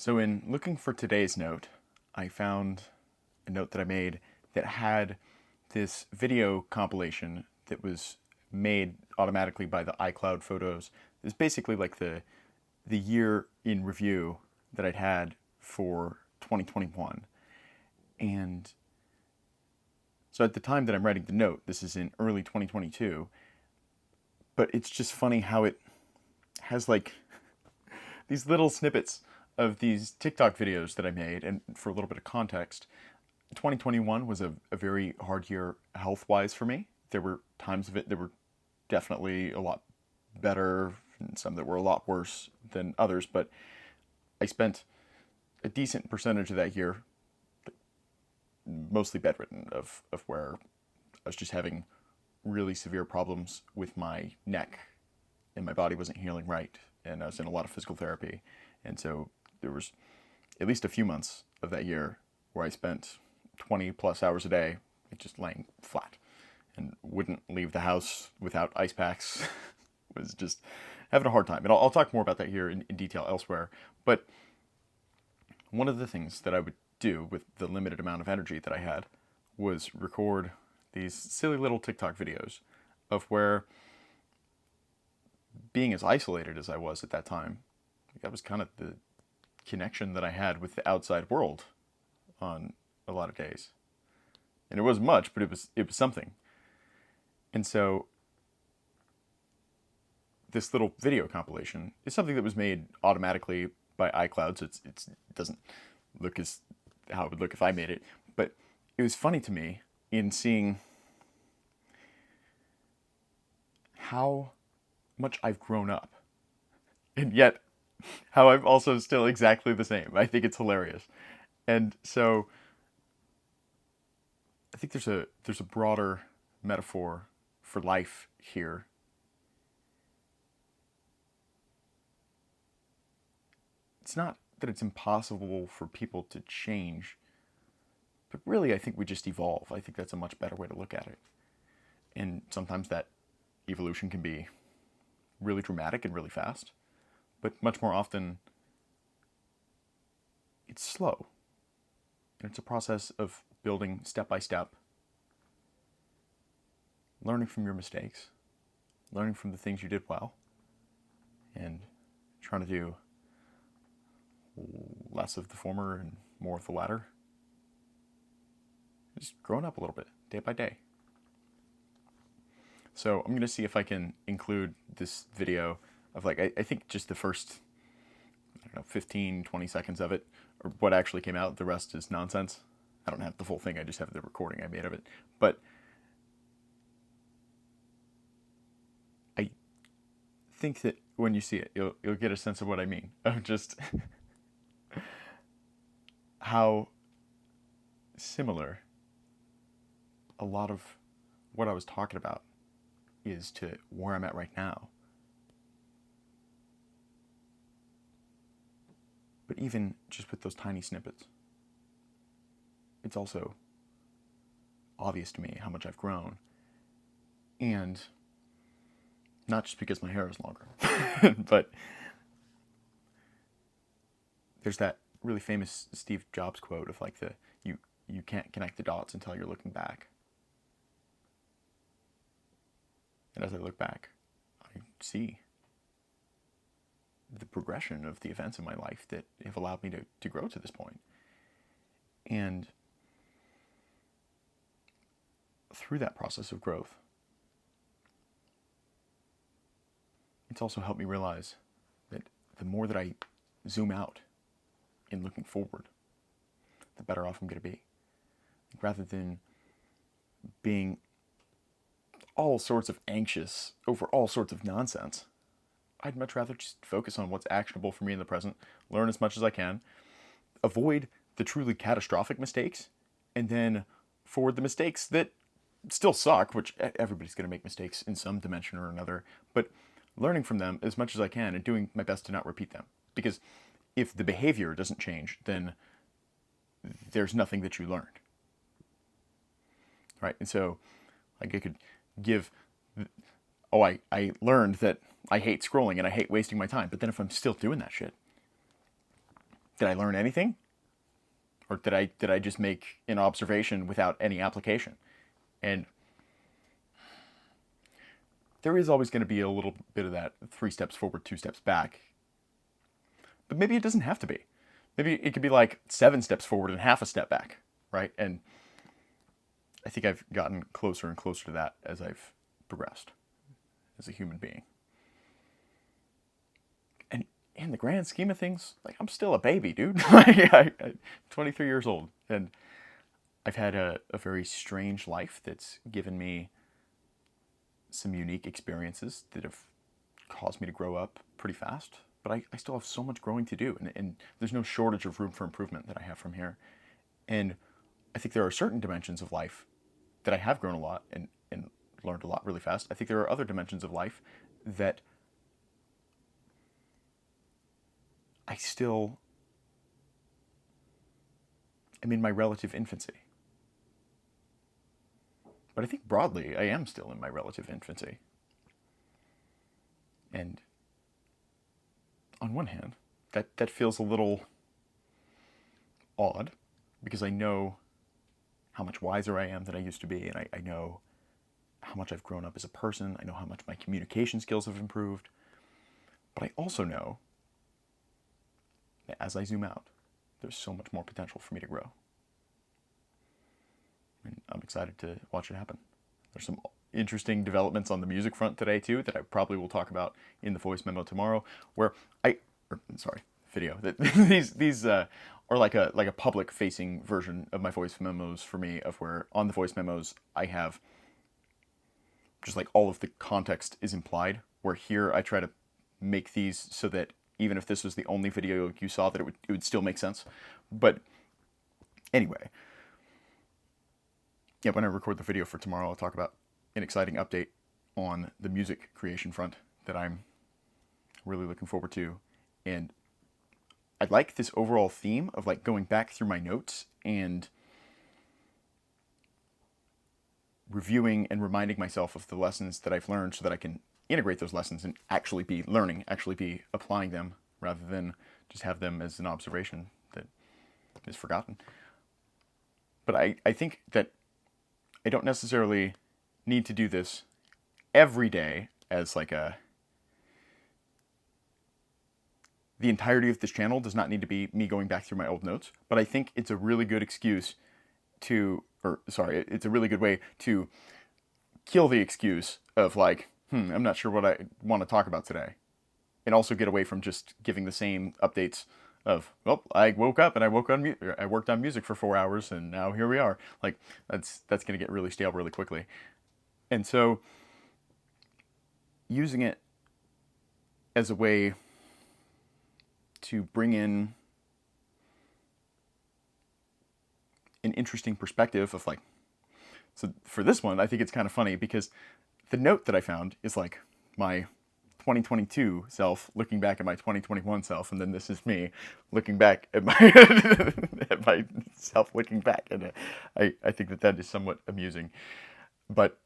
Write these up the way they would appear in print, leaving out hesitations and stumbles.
So, in looking for today's note, I found a note that I made that had this video compilation that was made automatically by the iCloud photos. It's basically like the year in review that I'd had for 2021. And so at the time that I'm writing the note, this is in early 2022, but it's just funny how it has like these little snippets of these TikTok videos that I made. And for a little bit of context, 2021 was a very hard year health wise for me. There were times of it that were definitely a lot better, and some that were a lot worse than others, but I spent a decent percentage of that year mostly bedridden, of where I was just having really severe problems with my neck and my body wasn't healing right. And I was in a lot of physical therapy. And so there was at least a few months of that year where I spent 20 plus hours a day just laying flat and wouldn't leave the house without ice packs. Was just having a hard time. And I'll talk more about that here in detail elsewhere. But one of the things that I would do with the limited amount of energy that I had was record these silly little TikTok videos of where, being as isolated as I was at that time, that was kind of the connection that I had with the outside world on a lot of days. And it wasn't much, but it was something. And so this little video compilation is something that was made automatically by iCloud, so it doesn't look as how it would look if I made it. But it was funny to me in seeing how much I've grown up, and yet how I'm also still exactly the same. I think it's hilarious. And so I think there's a broader metaphor for life here. It's not that it's impossible for people to change, but really I think we just evolve. I think that's a much better way to look at it. And sometimes that evolution can be really dramatic and really fast, but much more often it's slow. And it's a process of building step by step, learning from your mistakes, learning from the things you did well, and trying to do less of the former and more of the latter. Just growing up a little bit, day by day. So I'm going to see if I can include this video of I think just the first, I don't know, 15, 20 seconds of it, or what actually came out. The rest is nonsense. I don't have the full thing, I just have the recording I made of it. But I think that when you see it, you'll get a sense of what I mean, of just how similar a lot of what I was talking about is to where I'm at right now. But even just with those tiny snippets, it's also obvious to me how much I've grown. And not just because my hair is longer, but there's that really famous Steve Jobs quote of you can't connect the dots until you're looking back. And as I look back, I see the progression of the events in my life that have allowed me to grow to this point. And through that process of growth, it's also helped me realize that the more that I zoom out in looking forward, the better off I'm going to be. Rather than being all sorts of anxious over all sorts of nonsense, I'd much rather just focus on what's actionable for me in the present, learn as much as I can, avoid the truly catastrophic mistakes, and then forward the mistakes that still suck, which everybody's going to make mistakes in some dimension or another, but learning from them as much as I can and doing my best to not repeat them. Because if the behavior doesn't change, then there's nothing that you learned. Right? And so, I could give, I learned that I hate scrolling and I hate wasting my time, but then if I'm still doing that shit, did I learn anything? Or did I just make an observation without any application? And there is always going to be a little bit of that 3 steps forward, 2 steps back. But maybe it doesn't have to be. Maybe it could be like 7 steps forward and half a step back, right? And I think I've gotten closer and closer to that as I've progressed as a human being. And in the grand scheme of things, like, I'm still a baby, dude. I'm 23 years old, and I've had a very strange life that's given me some unique experiences that have caused me to grow up pretty fast. But I still have so much growing to do, and there's no shortage of room for improvement that I have from here. And I think there are certain dimensions of life that I have grown a lot and learned a lot really fast. I think there are other dimensions of life that I still am in my relative infancy. But I think broadly, I am still in my relative infancy. And on one hand, that feels a little odd, because I know how much wiser I am than I used to be, and I know how much I've grown up as a person. I know how much my communication skills have improved. But I also know that as I zoom out, there's so much more potential for me to grow. And I'm excited to watch it happen. There's some interesting developments on the music front today too that I probably will talk about in the voice memo tomorrow, where video. These are like a public facing version of my voice memos for me, of where on the voice memos I have just like all of the context is implied, where here I try to make these so that even if this was the only video you saw, that it would still make sense. But anyway, yeah, when I record the video for tomorrow, I'll talk about an exciting update on the music creation front that I'm really looking forward to. And I like this overall theme of like going back through my notes and reviewing and reminding myself of the lessons that I've learned, so that I can integrate those lessons and actually be learning, actually be applying them, rather than just have them as an observation that is forgotten. But I think that I don't necessarily need to do this every day as like the entirety of this channel does not need to be me going back through my old notes, but I think it's a really good excuse it's a really good way to kill the excuse of like, I'm not sure what I want to talk about today. And also get away from just giving the same updates of, well, I woke up and I worked on music for 4 hours and now here we are. Like, that's going to get really stale really quickly. And so using it as a way to bring in an interesting perspective of like, so for this one, I think it's kind of funny because the note that I found is like my 2022 self looking back at my 2021 self, and then this is me looking back at my at myself looking back, and I think that is somewhat amusing. But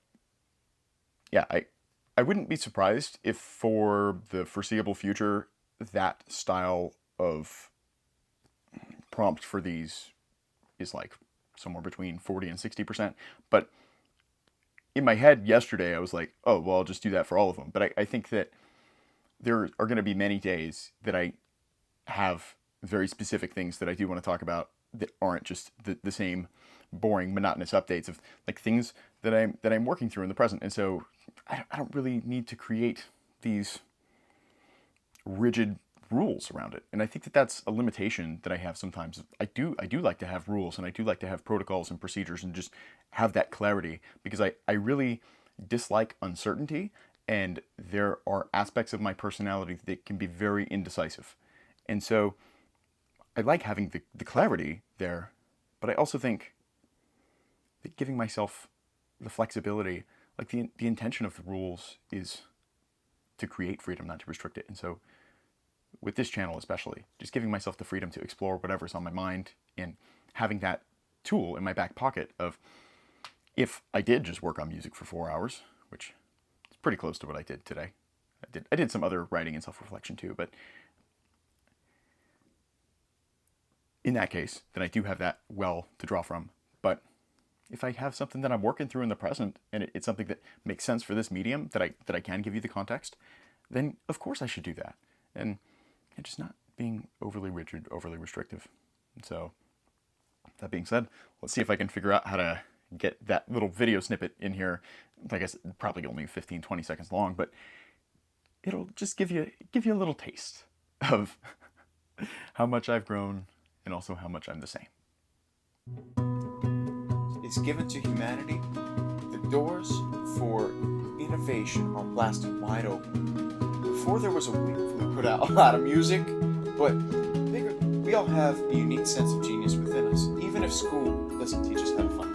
yeah, I wouldn't be surprised if for the foreseeable future that style of prompt for these is like somewhere between 40 and 60%. But in my head yesterday, I was like, oh, well, I'll just do that for all of them. But I think that there are going to be many days that I have very specific things that I do want to talk about that aren't just the same boring, monotonous updates of like things that I'm working through in the present. And so I don't really need to create these rigid rules around it. And I think that that's a limitation that I have sometimes. I do like to have rules, and I do like to have protocols and procedures and just have that clarity, because I really dislike uncertainty, and there are aspects of my personality that can be very indecisive. And so I like having the clarity there, but I also think that giving myself the flexibility, like the intention of the rules is to create freedom, not to restrict it. And so with this channel especially, just giving myself the freedom to explore whatever's on my mind, and having that tool in my back pocket of, if I did just work on music for 4 hours, which is pretty close to what I did today. I did some other writing and self-reflection too, but in that case, then I do have that well to draw from. But if I have something that I'm working through in the present and it's something that makes sense for this medium, that I can give you the context, then of course I should do that. And just not being overly rigid, overly restrictive. And so that being said, let's see if I can figure out how to get that little video snippet in here. Like I said, probably only 15, 20 seconds long, but it'll just give you a little taste of how much I've grown and also how much I'm the same. Is given to humanity, the doors for innovation are blasted wide open. Before there was a week, we put out a lot of music, but we all have a unique sense of genius within us, even if school doesn't teach us how to find it.